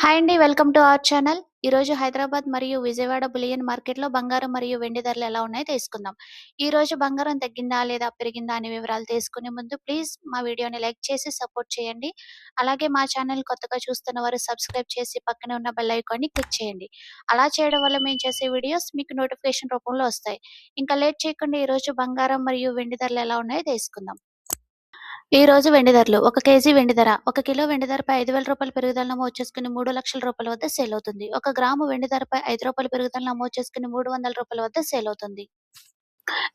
Hi అండి. Welcome to our channel. ఈరోజు హైదరాబాద్ మరియు విజయవాడ బులియన్ మార్కెట్‌లో బంగారం మరియు వెండి ధరలు ఎలా ఉన్నాయో తెలుసుకుందాం. ఈరోజు బంగారం తగ్గిందా లేదా పెరిగిందా అనే వివరాలు తెలుసుకునే ముందు ప్లీజ్ మా వీడియోని లైక్ చేసి సపోర్ట్ చేయండి. అలాగే మా ఛానల్ కొత్తగా చూస్తున్న వారు సబ్స్క్రైబ్ చేసి పక్కనే ఉన్న బెల్ ఐకాన్‌ని క్లిక్ చేయండి. అలా చేయడం వల్ల మేము చేసే వీడియోస్ మీకు నోటిఫికేషన్ రూపంలో వస్తాయి. ఇంకా లేట్ చేయకుండా ఈరోజు బంగారం మరియు వెండి ధరలు ఎలా ఉన్నాయో తెలుసుకుందాం. ఈ రోజు వెండి ధరలు. 1 కేజీ వెండి ధర. 1 కిలో వెండి ధరపై రూ. 5,000 పెరుగుదల నమోదు చేసుకొని రూ. 3,00,000 వద్ద సేల్ అవుతుంది. 1 గ్రాము వెండి ధరపై రూ. 5 పెరుగుదల నమోదు చేసుకొని రూ. 300 వద్ద సేల్ అవుతుంది.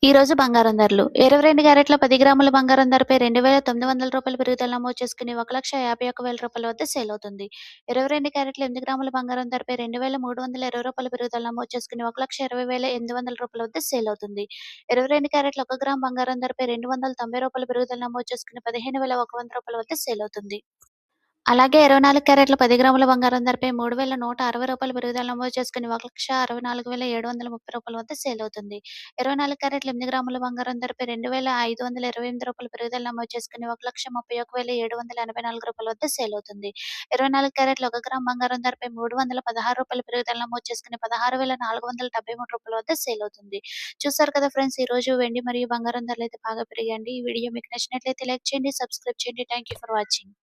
ఈ రోజు బంగారం ధరలు. 22 క్యారెట్ల 10 గ్రాముల బంగారం ధరపై రూ. 2,900 పెరుగుదల నమోదు చేసుకొని రూ. 1,51,000 వద్ద సేల్ అవుతుంది. 22 క్యారెట్ల 8 గ్రాముల బంగారం ధరపై రూ. 2,320 పెరుగుదల నమోదు చేసుకొని రూ. 1,20,800 వద్ద సేల్ అవుతుంది. 22 క్యారెట్ల 1 గ్రాము బంగారం ధరపై రూ. 290 పెరుగుదల నమోదు చేసుకొని రూ. 15,100 వద్ద సేల్ అవుతుంది. అలాగే 24 క్యారెట్ల 10 గ్రాముల బంగారం ధరపై రూ. 3,160 పెరుగుదల నమోదు చేసుకొని రూ. 1,64,730 వద్ద సేల్ అవుతుంది. 24 క్యారెట్ల 8 గ్రాముల బంగారం ధరపై రూ. 2,528 పెరుగుదల నమోదు చేసుకొని రూ. 1,31,784 వద్ద సేల్ అవుతుంది. 24 క్యారెట్ల 1 గ్రాము బంగారం ధరపై రూ. 316 పెరుగుదల నమోదు చేసుకొని రూ. 16,473 వద్ద సేల్ అవుతుంది. చూసారు కదా ఫ్రెండ్స్, ఈరోజు వెండి మరియు బంగారం ధరలైతే బాగా పెరిగాయండి. ఈ వీడియో మీకు నచ్చినట్లయితే లైక్ చేయండి, సబ్స్క్రైబ్ చేయండి. Thank you for watching.